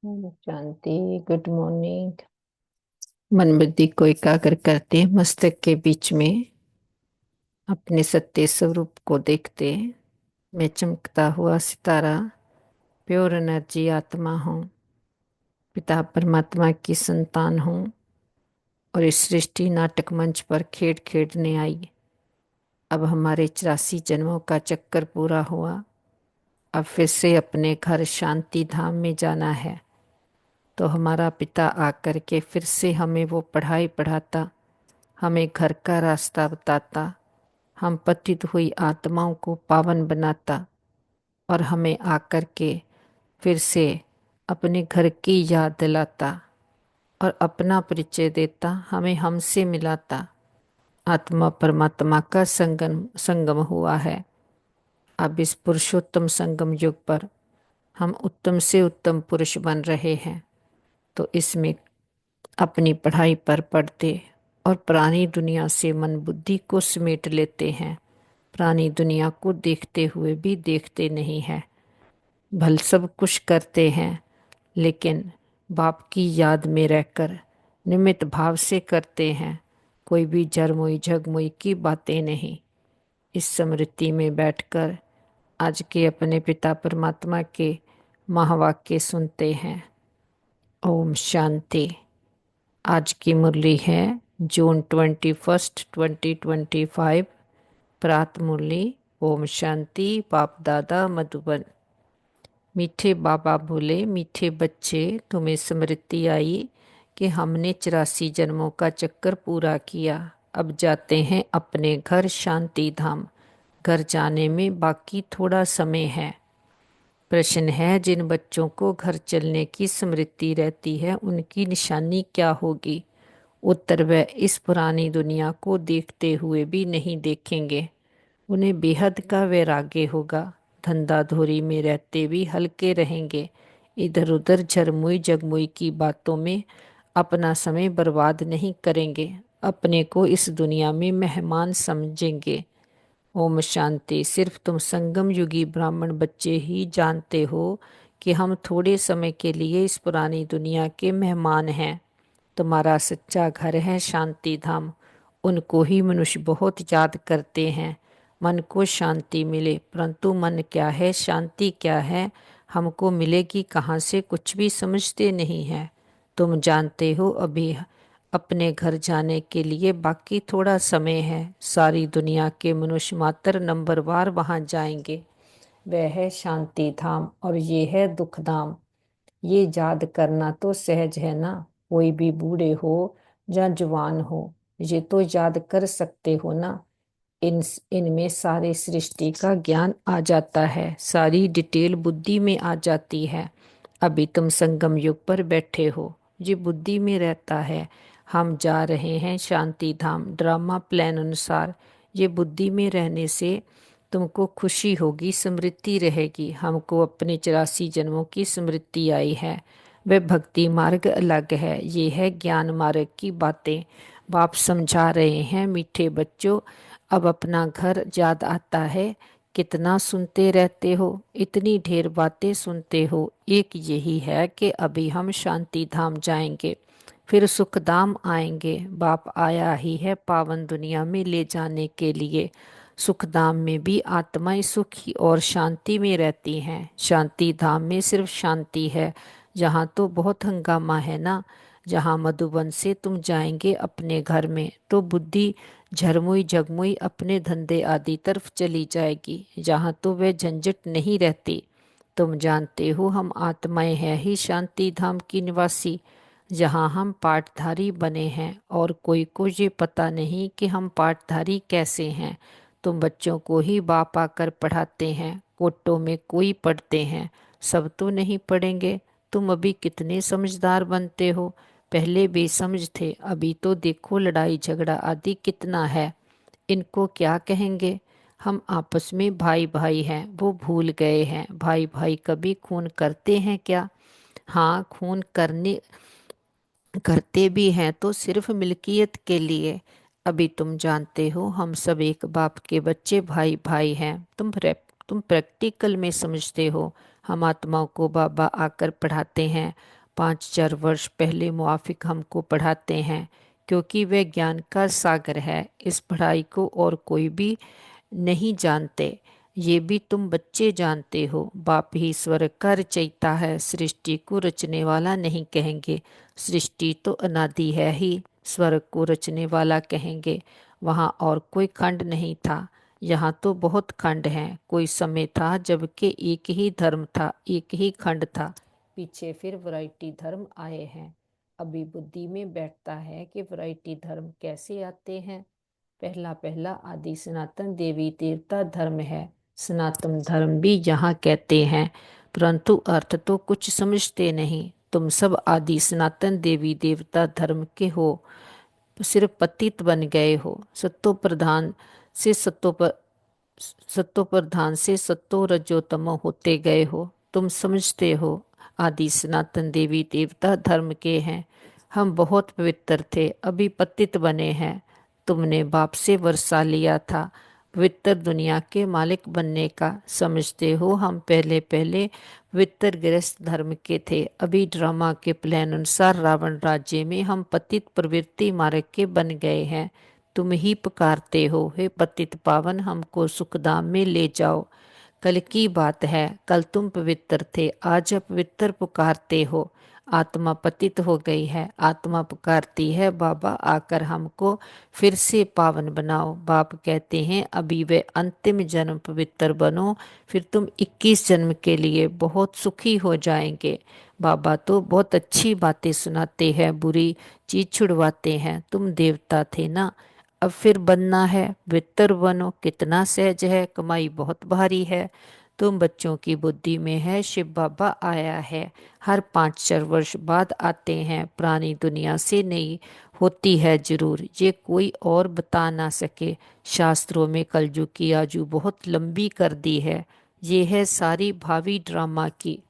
शांति। Good morning. मन बुद्धि को एकाग्र करते मस्तक के बीच में अपने सत्य स्वरूप को देखते। मैं चमकता हुआ सितारा, प्योर एनर्जी आत्मा हूँ। पिता परमात्मा की संतान हूँ और इस सृष्टि नाटक मंच पर खेड खेडने आई। अब हमारे 84 जन्मों का चक्कर पूरा हुआ। अब फिर से अपने घर शांति धाम में जाना है। तो हमारा पिता आकर के फिर से हमें वो पढ़ाई पढ़ाता, हमें घर का रास्ता बताता, हम पतित हुई आत्माओं को पावन बनाता और हमें आकर के फिर से अपने घर की याद दिलाता और अपना परिचय देता, हमें हमसे मिलाता। आत्मा परमात्मा का संगम हुआ है। अब इस पुरुषोत्तम संगम युग पर हम उत्तम से उत्तम पुरुष बन रहे हैं। तो इसमें अपनी पढ़ाई पर पढ़ते और पुरानी दुनिया से मन बुद्धि को समेट लेते हैं। पुरानी दुनिया को देखते हुए भी देखते नहीं है। भल सब कुछ करते हैं लेकिन बाप की याद में रहकर निमित्त भाव से करते हैं। कोई भी जरमोई झगमोई की बातें नहीं। इस स्मृति में बैठकर आज के अपने पिता परमात्मा के महावाक्य सुनते हैं। ओम शांति। आज की मुरली है जून 21, 2025। प्रात मुरली। ओम शांति। बाप दादा मधुबन। मीठे बाबा बोले, मीठे बच्चे, तुम्हें स्मृति आई कि हमने 84 जन्मों का चक्कर पूरा किया। अब जाते हैं अपने घर शांति धाम। घर जाने में बाकी थोड़ा समय है। प्रश्न है, जिन बच्चों को घर चलने की स्मृति रहती है उनकी निशानी क्या होगी? उत्तर, वह इस पुरानी दुनिया को देखते हुए भी नहीं देखेंगे। उन्हें बेहद का वैराग्य होगा। धंधाधोरी में रहते भी हल्के रहेंगे। इधर उधर झरमुई जगमुई की बातों में अपना समय बर्बाद नहीं करेंगे। अपने को इस दुनिया में मेहमान समझेंगे। ओम शांति। सिर्फ तुम संगम युगी ब्राह्मण बच्चे ही जानते हो कि हम थोड़े समय के लिए इस पुरानी दुनिया के मेहमान हैं। तुम्हारा सच्चा घर है शांति धाम। उनको ही मनुष्य बहुत याद करते हैं। मन को शांति मिले, परंतु मन क्या है, शांति क्या है, हमको मिलेगी कहाँ से, कुछ भी समझते नहीं है। तुम जानते हो अभी अपने घर जाने के लिए बाकी थोड़ा समय है। सारी दुनिया के मनुष्य मात्र नंबरवार वहाँ जाएंगे। वह है शांति धाम और ये है दुख धाम। ये याद करना तो सहज है ना। कोई भी बूढ़े हो या जवान हो, ये तो याद कर सकते हो ना। इनमें सारे सृष्टि का ज्ञान आ जाता है, सारी डिटेल बुद्धि में आ जाती है। अभी तुम संगम युग पर बैठे हो, ये बुद्धि में रहता है। हम जा रहे हैं शांति धाम ड्रामा प्लान अनुसार। ये बुद्धि में रहने से तुमको खुशी होगी, समृद्धि रहेगी। हमको अपने 84 जन्मों की स्मृति आई है। वह भक्ति मार्ग अलग है, ये है ज्ञान मार्ग की बातें। बाप समझा रहे हैं, मीठे बच्चों, अब अपना घर याद आता है। कितना सुनते रहते हो, इतनी ढेर बातें सुनते हो। एक यही है कि अभी हम शांति धाम जाएंगे, फिर सुख धाम आएंगे। बाप आया ही है पावन दुनिया में ले जाने के लिए। सुख धाम में भी आत्माएं सुखी और शांति में रहती हैं। शांति धाम में सिर्फ शांति है। जहाँ तो बहुत हंगामा है ना। जहाँ मधुबन से तुम जाएंगे अपने घर में तो बुद्धि झरमुई झगमुई अपने धंधे आदि तरफ चली जाएगी। जहाँ तो वह झंझट नहीं रहती। तुम जानते हो हम आत्माएं हैं ही शांति धाम की निवासी, जहाँ हम पाठधारी बने हैं। और कोई को ये पता नहीं कि हम पाठधारी कैसे हैं। तुम बच्चों को ही बाप आकर पढ़ाते हैं। कोटों में कोई पढ़ते हैं, सब तो नहीं पढ़ेंगे। तुम अभी कितने समझदार बनते हो। पहले बेसमझ थे, अभी तो देखो लड़ाई झगड़ा आदि कितना है। इनको क्या कहेंगे। हम आपस में भाई भाई हैं, वो भूल गए हैं। भाई भाई कभी खून करते हैं क्या? हाँ, खून करते भी हैं तो सिर्फ मिल्कियत के लिए। अभी तुम जानते हो हम सब एक बाप के बच्चे भाई भाई हैं। तुम प्रैक्टिकल में समझते हो। हम आत्माओं को बाबा आकर पढ़ाते हैं। 5,000 वर्ष पहले मुआफिक हमको पढ़ाते हैं, क्योंकि वह ज्ञान का सागर है। इस पढ़ाई को और कोई भी नहीं जानते, ये भी तुम बच्चे जानते हो। बाप ही स्वर्ग का रचयिता है, सृष्टि को रचने वाला नहीं कहेंगे। सृष्टि तो अनादि है ही, स्वर्ग को रचने वाला कहेंगे। वहाँ और कोई खंड नहीं था, यहाँ तो बहुत खंड हैं। कोई समय था जबकि एक ही धर्म था, एक ही खंड था। पीछे फिर वैरायटी धर्म आए हैं। अभी बुद्धि में बैठता है कि वैरायटी धर्म कैसे आते हैं। पहला पहला आदि सनातन देवी देवता धर्म है। सनातन धर्म भी यहाँ कहते हैं, परंतु अर्थ तो कुछ समझते नहीं। तुम सब आदि सनातन देवी देवता धर्म के हो, सिर्फ पतित बन गए हो। सत्तो प्रधान से सत्तो प्रधान से सत्तो रजोतमो होते गए हो। तुम समझते हो आदि सनातन देवी देवता धर्म के हैं। हम बहुत पवित्र थे, अभी पतित बने हैं। तुमने बाप से वर्षा लिया था पवित्र दुनिया के मालिक बनने का। समझते हो हम पहले पहले पवित्र गृहस्थ धर्म के थे, अभी ड्रामा के प्लान अनुसार रावण राज्य में हम पतित प्रवृत्ति मार्ग के बन गए हैं। तुम ही पुकारते हो, हे पतित पावन हमको सुखधाम में ले जाओ। कल की बात है, कल तुम पवित्र थे, आज अपवित्र पुकारते हो। आत्मा पतित हो गई है, आत्मा पुकारती है बाबा आकर हमको फिर से पावन बनाओ। बाप कहते हैं अभी वे अंतिम जन्म पवित्र बनो, फिर तुम 21 जन्म के लिए बहुत सुखी हो जाएंगे। बाबा तो बहुत अच्छी बातें सुनाते हैं, बुरी चीज छुड़वाते हैं। तुम देवता थे ना, अब फिर बनना है वितर बनो। कितना सहज है, कमाई बहुत भारी है। तुम बच्चों की बुद्धि में है, शिव बाबा आया है। हर 5,000 वर्ष बाद आते हैं, पुरानी दुनिया से नहीं होती है जरूर, ये कोई और बता ना सके। शास्त्रों में कलयुग की आयु बहुत लंबी कर दी है, ये है सारी भावी ड्रामा की।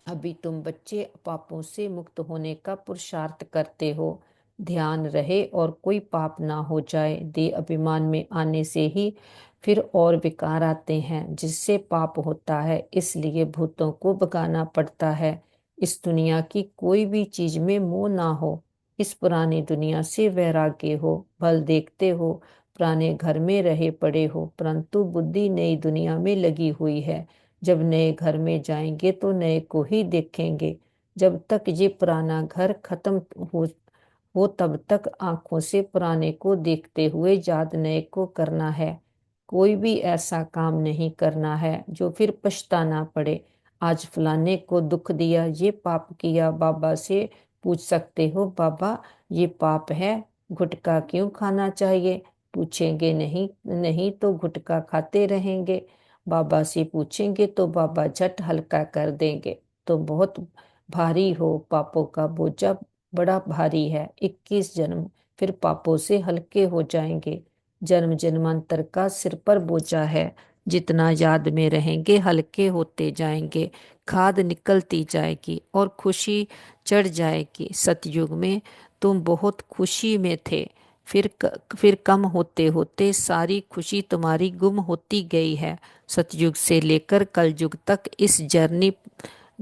अभी तुम बच्चे पापों से मुक्त होने का पुरुषार्थ करते हो। ध्यान रहे और कोई पाप ना हो जाए। देह अभिमान में आने से ही फिर और विकार आते हैं, जिससे पाप होता है। इसलिए भूतों को भगाना पड़ता है। इस दुनिया की कोई भी चीज में मोह ना हो। इस पुरानी दुनिया से वैराग्य हो। भल देखते हो पुराने घर में रहे पड़े हो, परंतु बुद्धि नई दुनिया में लगी हुई है। जब नए घर में जाएंगे तो नए को ही देखेंगे। जब तक ये पुराना घर खत्म हो हो तब तक आंखों से पुराने को देखते हुए याद नए को करना है। कोई भी ऐसा काम नहीं करना है जो फिर पछताना पड़े। आज फलाने को दुख दिया, ये पाप किया, बाबा से पूछ सकते हो बाबा ये पाप है, गुटखा क्यों खाना चाहिए? पूछेंगे नहीं, नहीं तो गुटखा खाते रहेंगे। बाबा से पूछेंगे तो बाबा झट हल्का कर देंगे। तो बहुत भारी हो, पापों का बोझा बड़ा भारी है। 21 जन्म फिर पापों से हल्के हो जाएंगे। जन्म जन्मांतर का सिर पर बोझा है, जितना याद में रहेंगे हल्के होते जाएंगे। खाद निकलती जाएगी और खुशी चढ़ जाएगी। सतयुग में तुम बहुत खुशी में थे, फिर कम होते होते सारी खुशी तुम्हारी गुम होती गई है। सतयुग से लेकर कलयुग तक इस जर्नी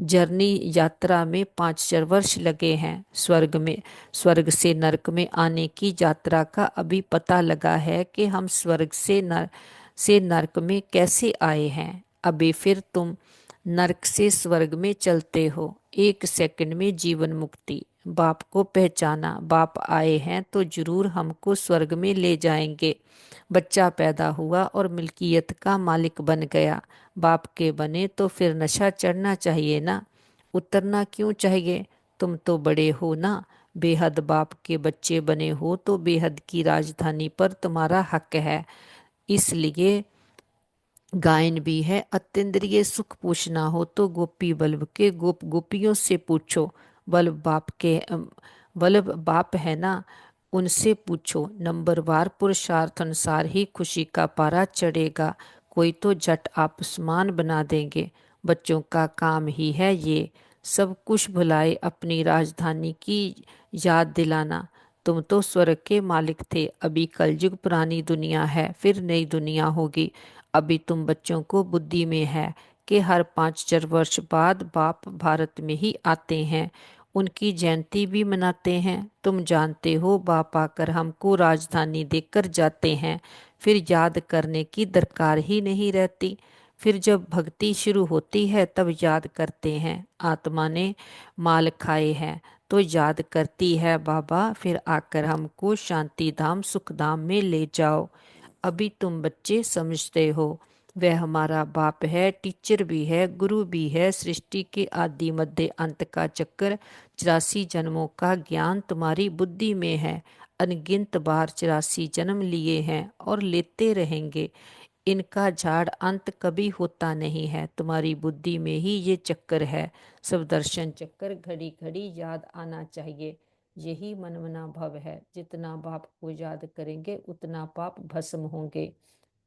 जर्नी यात्रा में 5,000 वर्ष लगे हैं। स्वर्ग से नरक में आने की यात्रा का अभी पता लगा है कि हम स्वर्ग से नरक में कैसे आए हैं। अभी फिर तुम नरक से स्वर्ग में चलते हो। 1 सेकंड में जीवन मुक्ति। बाप को पहचाना, बाप आए हैं तो जरूर हमको स्वर्ग में ले जाएंगे। बच्चा पैदा हुआ और मिल्कियत का मालिक बन गया। बाप के बने तो फिर नशा चढ़ना चाहिए ना, उतरना क्यों चाहिए? तुम तो बड़े हो ना, बेहद बाप के बच्चे बने हो तो बेहद की राजधानी पर तुम्हारा हक है। इसलिए गायन भी है, अत्यंद्रिय सुख पूछना हो तो गोपी बल्लभ के गोपियों से पूछो। बल्लभ बाप है ना, उनसे पूछो। नंबरवार पुरुषार्थ अनुसार ही खुशी का पारा चढ़ेगा। कोई तो झट आसमान बना देंगे। बच्चों का काम ही है ये, सब कुछ भुलाए अपनी राजधानी की याद दिलाना। तुम तो स्वर्ग के मालिक थे, अभी कलयुग पुरानी दुनिया है, फिर नई दुनिया होगी। अभी तुम बच्चों को बुद्धि में है के हर 5 वर्ष बाद बाप भारत में ही आते हैं, उनकी जयंती भी मनाते हैं। तुम जानते हो बाप आकर हमको राजधानी देकर जाते हैं, फिर याद करने की दरकार ही नहीं रहती। फिर जब भक्ति शुरू होती है तब याद करते हैं आत्मा ने माल खाए हैं, तो याद करती है बाबा फिर आकर हमको शांति धाम सुख धाम में ले जाओ। अभी तुम बच्चे समझते हो वह हमारा बाप है, टीचर भी है, गुरु भी है। सृष्टि के आदि मध्य अंत का चक्कर, 84 जन्मों का ज्ञान तुम्हारी बुद्धि में है। अनगिनत बार 84 जन्म लिए हैं और लेते रहेंगे। इनका झाड़ अंत कभी होता नहीं है, तुम्हारी बुद्धि में ही ये चक्कर है। सब दर्शन चक्कर घड़ी घड़ी याद आना चाहिए, यही मनमना भव है। जितना बाप को याद करेंगे उतना पाप भस्म होंगे।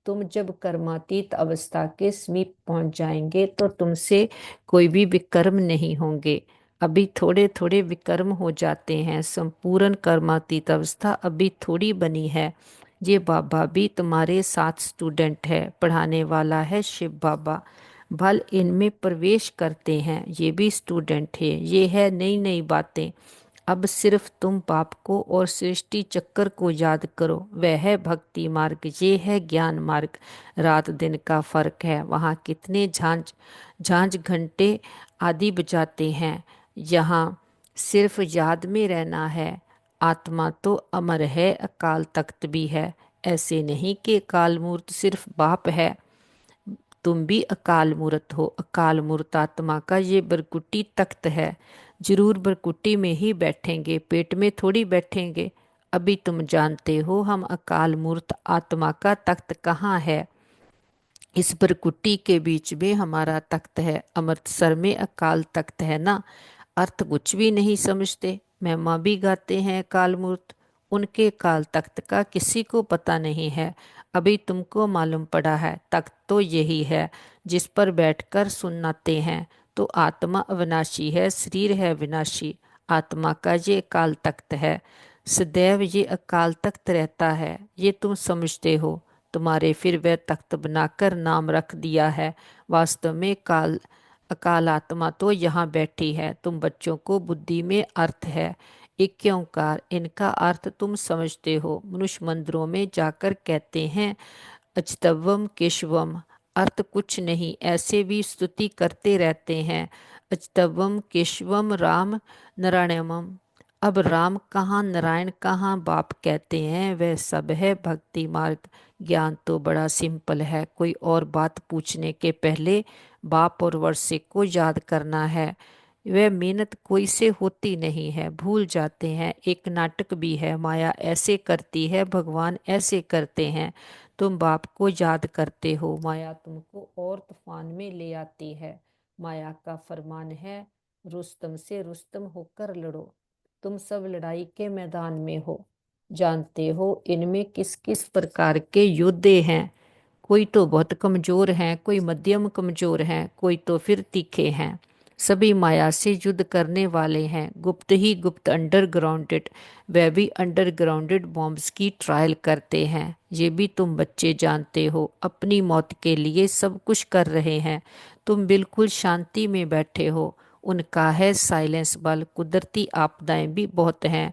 तुम जब कर्मातीत अवस्था के समीप पहुंच जाएंगे तो तुमसे कोई भी विकर्म नहीं होंगे। अभी थोड़े थोड़े विकर्म हो जाते हैं, संपूर्ण कर्मातीत अवस्था अभी थोड़ी बनी है। ये बाबा भी तुम्हारे साथ स्टूडेंट है, पढ़ाने वाला है शिव बाबा। भल इनमें प्रवेश करते हैं, ये भी स्टूडेंट है। ये है नई नई बातें। अब सिर्फ तुम पाप को और सृष्टि चक्कर को याद करो, वह है भक्ति मार्ग, ये है ज्ञान मार्ग। रात दिन का फर्क है, वहाँ कितने झांझ झांझ घंटे आदि बजाते हैं, यहाँ सिर्फ याद में रहना है। आत्मा तो अमर है, अकाल तख्त भी है। ऐसे नहीं कि अकाल मूर्त सिर्फ बाप है, तुम भी अकाल मूर्त हो। अकाल मूर्त आत्मा का ये बरकुटी तख्त है, जरूर बरकुटी में ही बैठेंगे, पेट में थोड़ी बैठेंगे। अभी तुम जानते हो हम अकाल मूर्त आत्मा का तख्त कहाँ है। इस बरकुटी के बीच में हमारा तख्त है, अमृतसर में अकाल तख्त है ना। अर्थ कुछ भी नहीं समझते। महिमा भी गाते हैं काल मूर्त, उनके काल तख्त का किसी को पता नहीं है। अभी तुमको मालूम पड़ा है, तख्त तो यही है जिस पर बैठकर सुनाते हैं। तो आत्मा अविनाशी है, शरीर है विनाशी। आत्मा का ये काल तख्त है, सदैव ये अकाल तख्त रहता है, ये तुम समझते हो। तुम्हारे फिर वह तख्त बनाकर नाम रख दिया है, वास्तव में काल अकाल आत्मा तो यहाँ बैठी है। तुम बच्चों को बुद्धि में अर्थ है, एक ओंकार, इनका अर्थ तुम समझते हो। मनुष्य मंदिरों में जाकर कहते हैं अच्युतम केशवम, अर्थ कुछ नहीं, ऐसे भी स्तुति करते रहते हैं। अच्युतम केशवम राम नारायणम। अब राम कहाँ नारायण कहाँ बाप कहते हैं, वह सब है भक्ति मार्ग। ज्ञान तो बड़ा सिंपल है, कोई और बात पूछने के पहले बाप और वर्षे को याद करना है। वह मेहनत कोई से होती नहीं है, भूल जाते हैं। एक नाटक भी है, माया ऐसे करती है, भगवान ऐसे करते हैं। तुम बाप को याद करते हो, माया तुमको और तूफान में ले आती है। माया का फरमान है रुस्तम से रुस्तम होकर लड़ो। तुम सब लड़ाई के मैदान में हो, जानते हो इनमें किस किस प्रकार के योद्धे हैं। कोई तो बहुत कमजोर हैं, कोई मध्यम कमजोर हैं, कोई तो फिर तीखे हैं। सभी माया से युद्ध करने वाले हैं, गुप्त ही गुप्त अंडरग्राउंडेड। वह भी अंडरग्राउंडेड बॉम्ब्स की ट्रायल करते हैं, ये भी तुम बच्चे जानते हो। अपनी मौत के लिए सब कुछ कर रहे हैं, तुम बिल्कुल शांति में बैठे हो। उनका है साइलेंस बल। कुदरती आपदाएं भी बहुत हैं,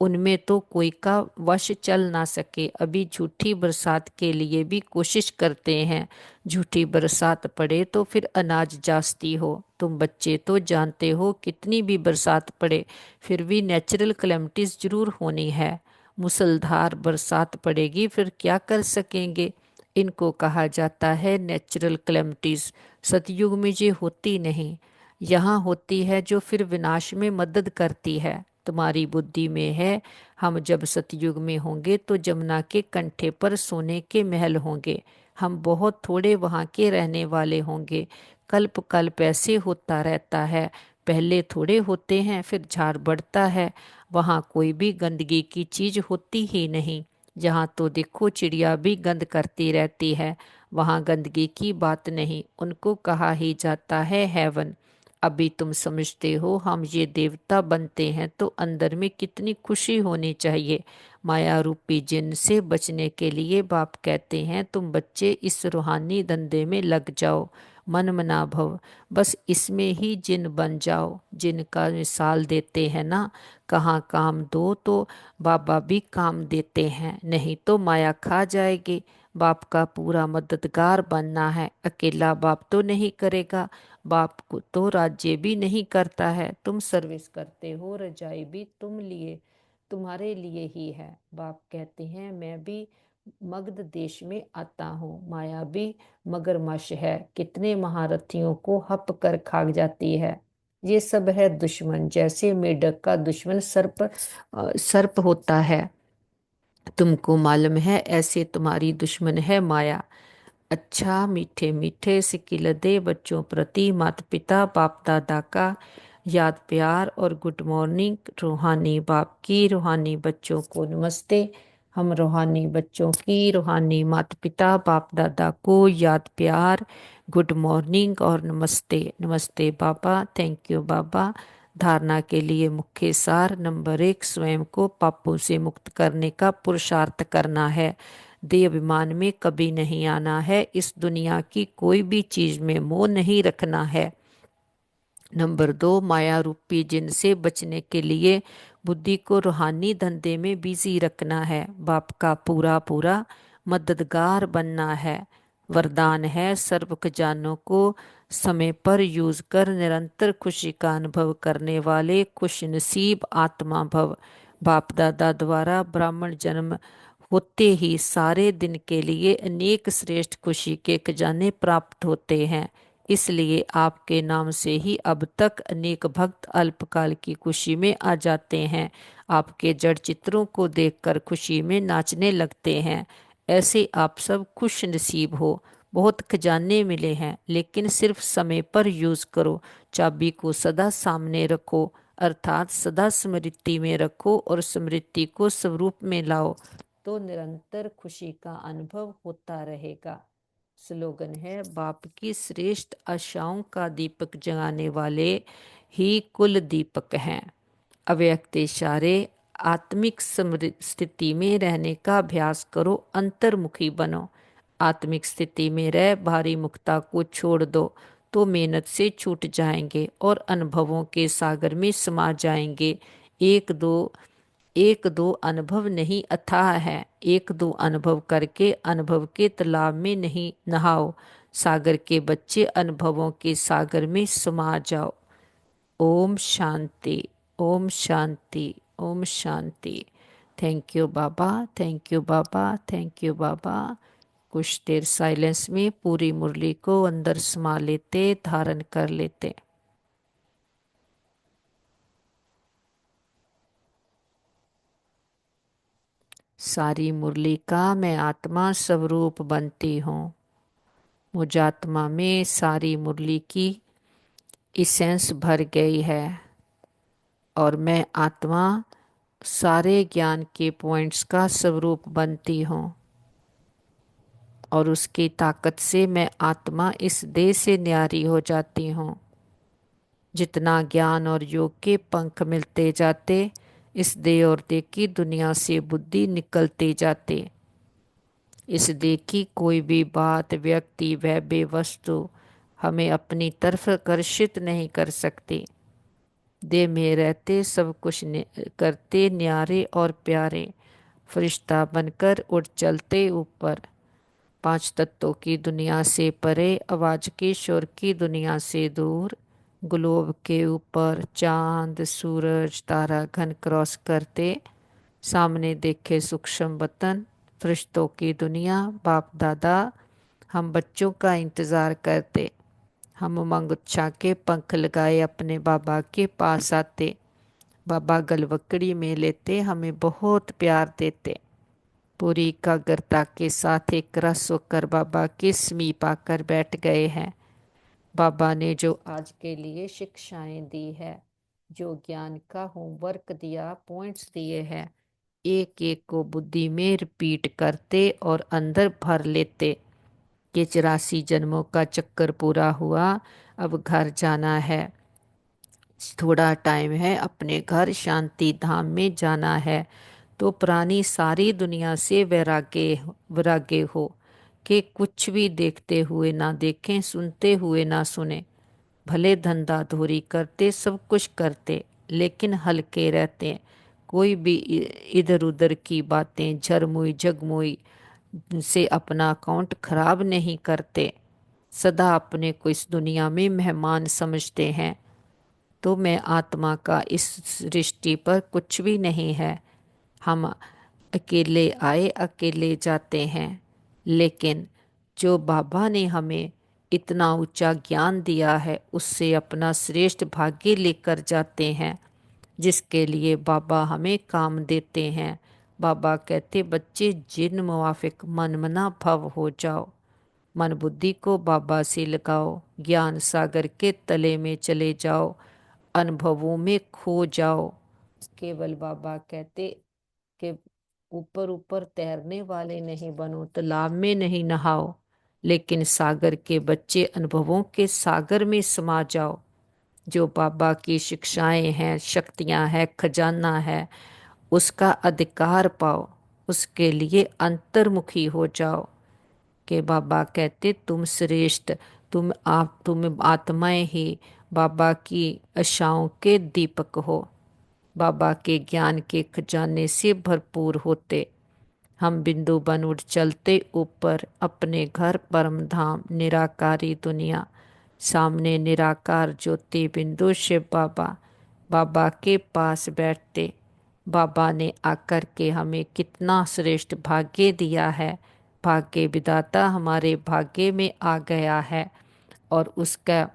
उनमें तो कोई का वश चल ना सके। अभी झूठी बरसात के लिए भी कोशिश करते हैं, झूठी बरसात पड़े तो फिर अनाज जास्ती हो। तुम बच्चे तो जानते हो कितनी भी बरसात पड़े फिर भी नेचुरल कैलेमिटीज जरूर होनी है। मूसलधार बरसात पड़ेगी फिर क्या कर सकेंगे। इनको कहा जाता है नेचुरल कैलेमिटीज। सतयुग में ये होती नहीं, यहाँ होती है जो फिर विनाश में मदद करती है। तुम्हारी बुद्धि में है, हम जब सतयुग में होंगे तो जमुना के कंठे पर सोने के महल होंगे। हम बहुत थोड़े वहाँ के रहने वाले होंगे। कल्प कल्प ऐसे होता रहता है, पहले थोड़े होते हैं फिर झाड़ बढ़ता है। वहाँ कोई भी गंदगी की चीज होती ही नहीं। जहाँ तो देखो चिड़िया भी गंद करती रहती है, वहाँ गंदगी की बात नहीं, उनको कहा ही जाता है हेवन। अभी तुम समझते हो हम ये देवता बनते हैं तो अंदर में कितनी खुशी होनी चाहिए। माया रूपी जिन से बचने के लिए बाप कहते हैं तुम बच्चे इस रूहानी धंधे में लग जाओ। मन मना भव। बस इसमें ही जिन बन जाओ, जिनका मिसाल देते हैं ना, कहाँ काम दो तो बाबा भी काम देते हैं, नहीं तो माया खा जाएगी। बाप का पूरा मददगार बनना है, अकेला बाप तो नहीं करेगा। बाप को तो राज्य भी नहीं करता है, तुम सर्विस करते हो, रजाई भी तुम्हारे लिए ही है। बाप कहते हैं मैं भी मगध देश में आता हूँ, माया भी मगरमच्छ है, कितने महारथियों को हप कर खा जाती है। ये सब है दुश्मन, जैसे मेढक का दुश्मन सर्प होता है, तुमको मालूम है, ऐसे तुम्हारी दुश्मन है माया। अच्छा मीठे मीठे सिकिल दे बच्चों प्रति माता पिता बाप दादा का याद प्यार और गुड मॉर्निंग। रूहानी बाप की रूहानी बच्चों को नमस्ते। हम रूहानी बच्चों की रूहानी माता पिता बाप दादा को याद प्यार, गुड मॉर्निंग और नमस्ते। नमस्ते बाबा, थैंक यू बाबा। धारणा के लिए मुख्य सार नंबर 1, स्वयं को पापों से मुक्त करने का पुरुषार्थ करना है। देह अभिमान में कभी नहीं आना है, इस दुनिया की कोई भी चीज में मोह नहीं रखना है। नंबर 2, माया रूपी जिन से बचने के लिए बुद्धि को रूहानी धंधे में बिजी रखना है, बाप का पूरा पूरा मददगार बनना है। वरदान है सर्व खजानों को समय पर यूज कर निरंतर खुशी का अनुभव करने वाले खुश नसीब आत्मा भव। बाप दादा द्वारा ब्राह्मण जन्म होते ही सारे दिन के लिए अनेक श्रेष्ठ खुशी के खजाने प्राप्त होते हैं। इसलिए आपके नाम से ही अब तक अनेक भक्त अल्पकाल की खुशी में आ जाते हैं, आपके जड़ चित्रों को देखकर खुशी में नाचने लगते हैं। ऐसे आप सब खुश नसीब हो। बहुत खजाने मिले हैं, लेकिन सिर्फ समय पर यूज करो। चाबी को सदा सामने रखो, अर्थात सदा स्मृति में रखो और स्मृति को स्वरूप में लाओ, तो निरंतर खुशी का अनुभव होता रहेगा। स्लोगन है बाप की श्रेष्ठ आशाओं का दीपक जगाने वाले ही कुल दीपक हैं। अव्यक्त इशारे आत्मिक स्थिति में रहने का अभ्यास करो, अंतर्मुखी बनो। आत्मिक स्थिति में रह भारी मुक्ता को छोड़ दो तो मेहनत से छूट जाएंगे और अनुभवों के सागर में समा जाएंगे। एक दो एक दो अनुभव नहीं अथाह है, एक दो अनुभव करके अनुभव के तालाब में नहीं नहाओ। सागर के बच्चे अनुभवों के सागर में समा जाओ। ओम शांति, ओम शांति, ओम शांति। थैंक यू बाबा, थैंक यू बाबा, थैंक यू बाबा। कुछ देर साइलेंस में पूरी मुरली को अंदर समा लेते, धारण कर लेते। सारी मुरली का मैं आत्मा स्वरूप बनती हूँ। मुझ आत्मा में सारी मुरली की इसेंस भर गई है और मैं आत्मा सारे ज्ञान के पॉइंट्स का स्वरूप बनती हूँ और उसकी ताकत से मैं आत्मा इस देह से न्यारी हो जाती हूँ। जितना ज्ञान और योग के पंख मिलते जाते, इस देह और देह की दुनिया से बुद्धि निकलते जाते। इस देह की कोई भी बात, व्यक्ति व वस्तु हमें अपनी तरफ आकर्षित नहीं कर सकती। देह में रहते सब कुछ करते न्यारे और प्यारे, फरिश्ता बनकर उड़ चलते ऊपर। पांच तत्वों की दुनिया से परे, आवाज के शोर की दुनिया से दूर, ग्लोब के ऊपर चांद सूरज तारा घन क्रॉस करते, सामने देखे सूक्ष्म वतन, फरिश्तों की दुनिया। बाप दादा हम बच्चों का इंतजार करते, हम उमंग उत्साह के पंख लगाए अपने बाबा के पास आते। बाबा गलवकड़ी में लेते, हमें बहुत प्यार देते। पूरी एकाग्रता के साथ एक रस होकर बाबा के समीप आकर बैठ गए हैं। बाबा ने जो आज के लिए शिक्षाएं दी है, जो ज्ञान का होमवर्क दिया, पॉइंट्स दिए हैं, एक एक को बुद्धि में रिपीट करते और अंदर भर लेते कि 84 जन्मों का चक्कर पूरा हुआ, अब घर जाना है। थोड़ा टाइम है, अपने घर शांति धाम में जाना है। तो पुरानी सारी दुनिया से वैराग्य वैराग्य हो, कि कुछ भी देखते हुए ना देखें, सुनते हुए ना सुने, भले धंधा धूरी करते, सब कुछ करते, लेकिन हल्के रहते। कोई भी इधर उधर की बातें झरमुई झगमुई से अपना अकाउंट खराब नहीं करते, सदा अपने को इस दुनिया में मेहमान समझते हैं। तो मैं आत्मा का इस सृष्टि पर कुछ भी नहीं है। हम अकेले आए अकेले जाते हैं, लेकिन जो बाबा ने हमें इतना ऊंचा ज्ञान दिया है उससे अपना श्रेष्ठ भाग्य लेकर जाते हैं, जिसके लिए बाबा हमें काम देते हैं। बाबा कहते बच्चे जिन मुवाफिक मन मना भव हो जाओ, मन बुद्धि को बाबा से लगाओ, ज्ञान सागर के तले में चले जाओ, अनुभवों में खो जाओ। केवल बाबा कहते कि ऊपर ऊपर तैरने वाले नहीं बनो, तालाब में नहीं नहाओ, लेकिन सागर के बच्चे अनुभवों के सागर में समा जाओ। जो बाबा की शिक्षाएं हैं, शक्तियां हैं, खजाना है, उसका अधिकार पाओ, उसके लिए अंतर्मुखी हो जाओ। कि बाबा कहते तुम श्रेष्ठ, तुम आत्माएं ही बाबा की आशाओं के दीपक हो, बाबा के ज्ञान के खजाने से भरपूर होते। हम बिंदु बन उठ चलते ऊपर अपने घर परम धाम निराकारी दुनिया, सामने निराकार ज्योति बिंदु शिव बाबा, बाबा के पास बैठते। बाबा ने आकर के हमें कितना श्रेष्ठ भाग्य दिया है, भाग्य विधाता हमारे भाग्य में आ गया है और उसका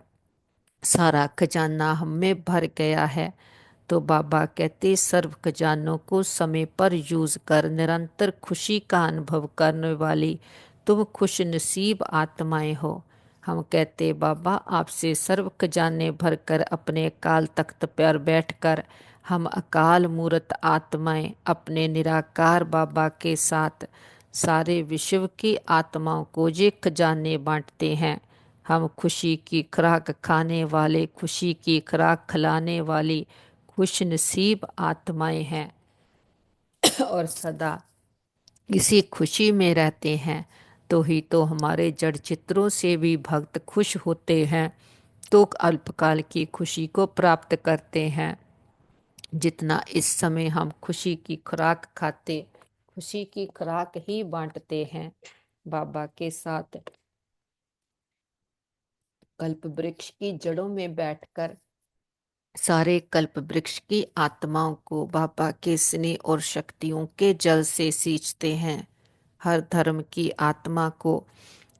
सारा खजाना हम में भर गया है। तो बाबा कहते सर्व खजानों को समय पर यूज कर निरंतर खुशी का अनुभव करने वाली तुम खुश नसीब आत्माएं हो। हम कहते बाबा आपसे सर्व खजाने भरकर अपने अकाल तख्त पर बैठकर हम अकाल मूर्त आत्माएं अपने निराकार बाबा के साथ सारे विश्व की आत्माओं को ये खजाने बांटते हैं। हम खुशी की खुराक खाने वाले, खुशी की खुराक खिलाने वाली खुश नसीब आत्माएं हैं और सदा इसी खुशी में रहते हैं। तो ही तो हमारे जड़ चित्रों से भी भक्त खुश होते हैं, तो अल्पकाल की खुशी को प्राप्त करते हैं। जितना इस समय हम खुशी की खुराक खाते, खुशी की खुराक ही बांटते हैं। बाबा के साथ कल्प वृक्ष की जड़ों में बैठकर सारे कल्प वृक्ष की आत्माओं को बाबा के स्नेह और शक्तियों के जल से सींचते हैं। हर धर्म की आत्मा को,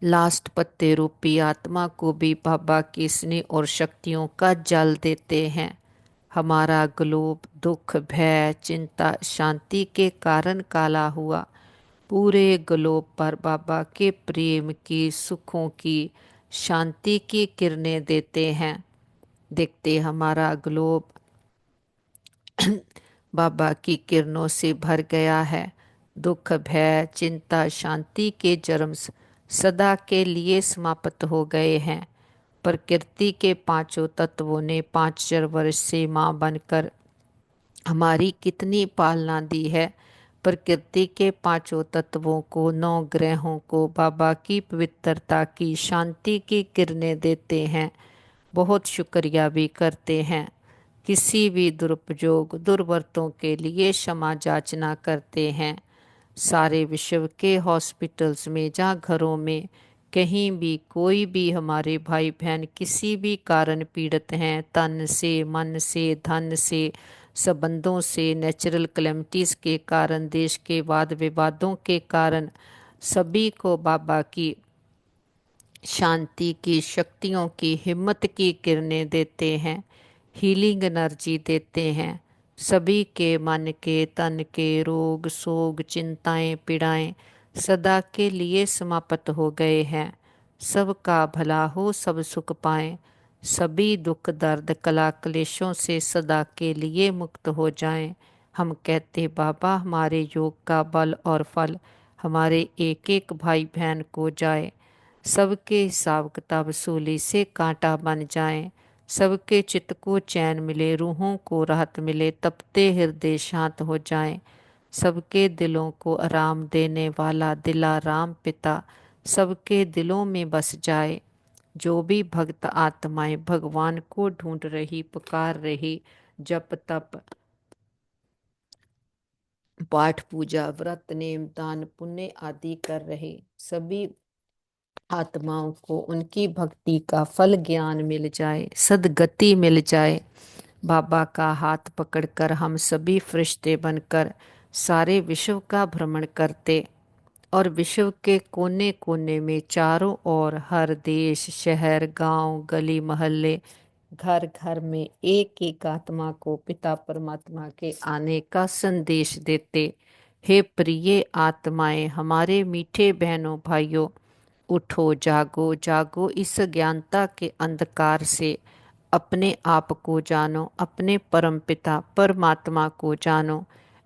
लास्ट पत्ते रूपी आत्मा को भी बाबा के स्नेह और शक्तियों का जल देते हैं। हमारा ग्लोब दुख, भय, चिंता, शांति के कारण काला हुआ, पूरे ग्लोब पर बाबा के प्रेम की, सुखों की, शांति की किरणें देते हैं। देखते हमारा ग्लोब बाबा की किरणों से भर गया है। दुख, भय, चिंता, शांति के जन्म सदा के लिए समाप्त हो गए हैं। प्रकृति के पांचों तत्वों ने 5,000 वर्ष से मां बनकर हमारी कितनी पालना दी है। प्रकृति के पांचों तत्वों को, 9 ग्रहों को बाबा की पवित्रता की, शांति की किरणें देते हैं। बहुत शुक्रिया भी करते हैं। किसी भी दुरुपयोग, दुर्वर्तों के लिए क्षमा याचना करते हैं। सारे विश्व के हॉस्पिटल्स में, जहाँ घरों में, कहीं भी कोई भी हमारे भाई बहन किसी भी कारण पीड़ित हैं, तन से, मन से, धन से, संबंधों से, नेचुरल कैलेमिटीज के कारण, देश के वाद विवादों के कारण, सभी को बाबा की शांति की, शक्तियों की, हिम्मत की किरणें देते हैं, हीलिंग एनर्जी देते हैं। सभी के मन के, तन के रोग, शोक, चिंताएं, पीड़ाएं सदा के लिए समाप्त हो गए हैं। सबका भला हो, सब सुख पाएं, सभी दुख दर्द कला क्लेशों से सदा के लिए मुक्त हो जाएं। हम कहते बाबा हमारे योग का बल और फल हमारे एक एक भाई बहन को जाए, सबके हिसाब किताब सूली से कांटा बन जाएं, सबके चित्त को चैन मिले, रूहों को राहत मिले, तपते हृदय शांत हो जाएं, सबके दिलों को आराम देने वाला दिलाराम पिता सबके दिलों में बस जाए। जो भी भक्त आत्माएं भगवान को ढूंढ रही, पुकार रही, जप तप पाठ पूजा व्रत नेम दान पुण्य आदि कर रहे सभी आत्माओं को उनकी भक्ति का फल ज्ञान मिल जाए, सद्गति मिल जाए। बाबा का हाथ पकड़कर हम सभी फरिश्ते बनकर सारे विश्व का भ्रमण करते और विश्व के कोने कोने में चारों ओर हर देश शहर गांव गली मोहल्ले घर घर में एक एक आत्मा को पिता परमात्मा के आने का संदेश देते। हे प्रिय आत्माएं, हमारे मीठे बहनों भाइयों, उठो जागो जागो, इस ज्ञानता के अंधकार से अपने आप को जानो, अपने परम पिता परमात्मा को जानो,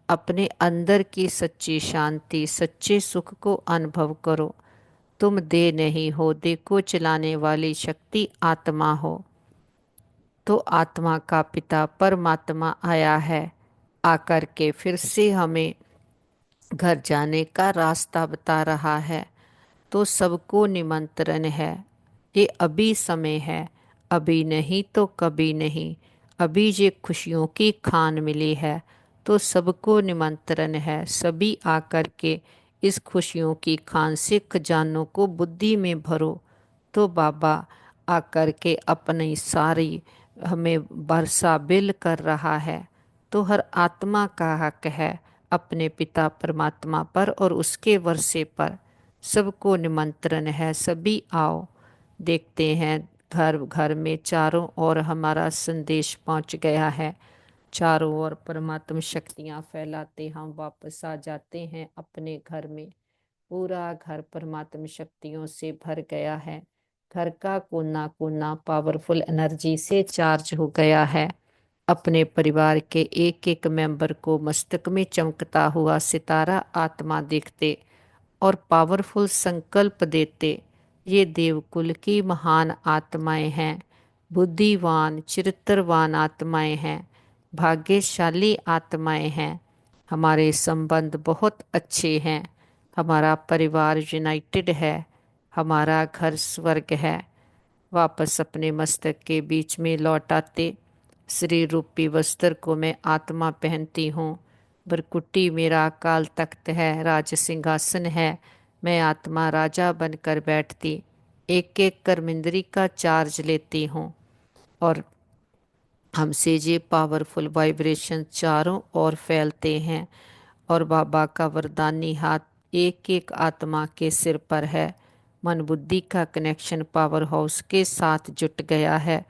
अपने अंदर की सच्ची शांति सच्चे सुख को अनुभव करो। तुम देह नहीं हो, देह को चलाने वाली शक्ति आत्मा हो। तो आत्मा का पिता परमात्मा आया है, आकर के फिर से हमें घर जाने का रास्ता बता रहा है। तो सबको निमंत्रण है, ये अभी समय है, अभी नहीं तो कभी नहीं। अभी ये खुशियों की खान मिली है, तो सबको निमंत्रण है, सभी आकर के इस खुशियों की खान से खजानों को बुद्धि में भरो। तो बाबा आकर के अपनी सारी हमें वर्षा बिल कर रहा है। तो हर आत्मा का हक है अपने पिता परमात्मा पर और उसके वर्षे पर। सबको निमंत्रण है, सभी आओ। देखते हैं घर घर में चारों ओर हमारा संदेश पहुंच गया है। चारों ओर परमात्म शक्तियां फैलाते हम वापस आ जाते हैं अपने घर में। पूरा घर परमात्म शक्तियों से भर गया है। घर का कोना कोना पावरफुल एनर्जी से चार्ज हो गया है। अपने परिवार के एक एक मेंबर को मस्तक में चमकता हुआ सितारा आत्मा देखते और पावरफुल संकल्प देते। ये देवकुल की महान आत्माएं हैं, बुद्धिवान चरित्रवान आत्माएं हैं, भाग्यशाली आत्माएं हैं। हमारे संबंध बहुत अच्छे हैं, हमारा परिवार यूनाइटेड है, हमारा घर स्वर्ग है। वापस अपने मस्तक के बीच में लौट आते। श्री रूपी वस्त्र को मैं आत्मा पहनती हूँ। भरकुटी मेरा अकाल तख्त है, राज सिंहासन है, मैं आत्मा राजा बनकर बैठती। एक एक कर्मेंद्री का चार्ज लेती हूँ और हमसे ये पावरफुल वाइब्रेशन चारों ओर फैलते हैं। और बाबा का वरदानी हाथ एक एक आत्मा के सिर पर है। मन बुद्धि का कनेक्शन पावर हाउस के साथ जुट गया है।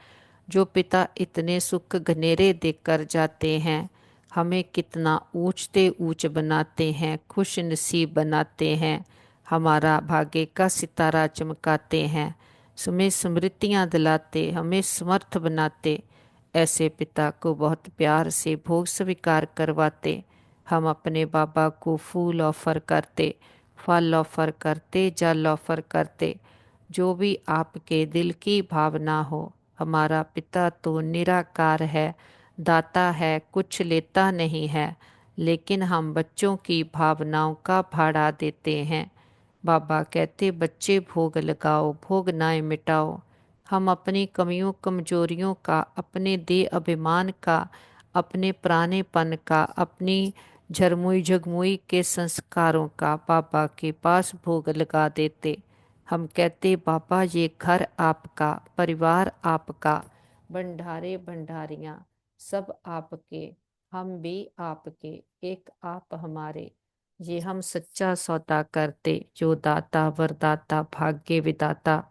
जो पिता इतने सुख घनेरे देकर जाते हैं, हमें कितना ऊंचते ऊंच बनाते हैं, खुश नसीब बनाते हैं, हमारा भाग्य का सितारा चमकाते हैं, हमें स्मृतियाँ दिलाते, हमें समर्थ बनाते। ऐसे पिता को बहुत प्यार से भोग स्वीकार करवाते। हम अपने बाबा को फूल ऑफर करते, फल ऑफर करते, जल ऑफर करते। जो भी आपके दिल की भावना हो। हमारा पिता तो निराकार है, दाता है, कुछ लेता नहीं है, लेकिन हम बच्चों की भावनाओं का भाड़ा देते हैं। बाबा कहते बच्चे भोग लगाओ, भोग नाय मिटाओ। हम अपनी कमियों कमजोरियों का, अपने देह अभिमान का, अपने पुरानेपन का, अपनी झरमुई झगमुई के संस्कारों का बाबा के पास भोग लगा देते। हम कहते बाबा ये घर आपका, परिवार आपका, भंडारे भंडारियाँ सब आपके, हम भी आपके, एक आप हमारे। ये हम सच्चा सौदा करते। जो दाता वरदाता भाग्य विदाता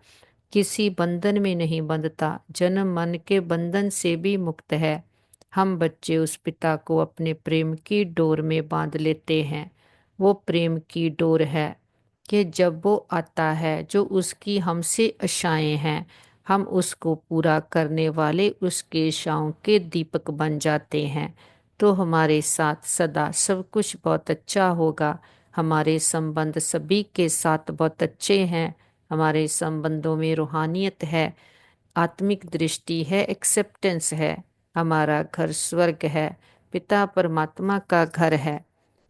किसी बंधन में नहीं बंधता, जन्म मन के बंधन से भी मुक्त है। हम बच्चे उस पिता को अपने प्रेम की डोर में बांध लेते हैं। वो प्रेम की डोर है कि जब वो आता है, जो उसकी हमसे आशाएं हैं, हम उसको पूरा करने वाले उसके आशाओं के दीपक बन जाते हैं। तो हमारे साथ सदा सब कुछ बहुत अच्छा होगा। हमारे संबंध सभी के साथ बहुत अच्छे हैं। हमारे संबंधों में रूहानियत है, आत्मिक दृष्टि है, एक्सेप्टेंस है। हमारा घर स्वर्ग है, पिता परमात्मा का घर है।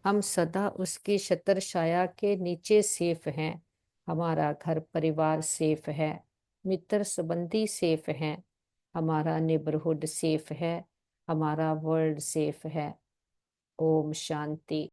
हम सदा उसकी छत्र छाया के नीचे सेफ हैं। हमारा घर परिवार सेफ है, मित्र संबंधी सेफ हैं, हमारा नेबरहुड सेफ है, हमारा वर्ल्ड सेफ है। ओम शांति।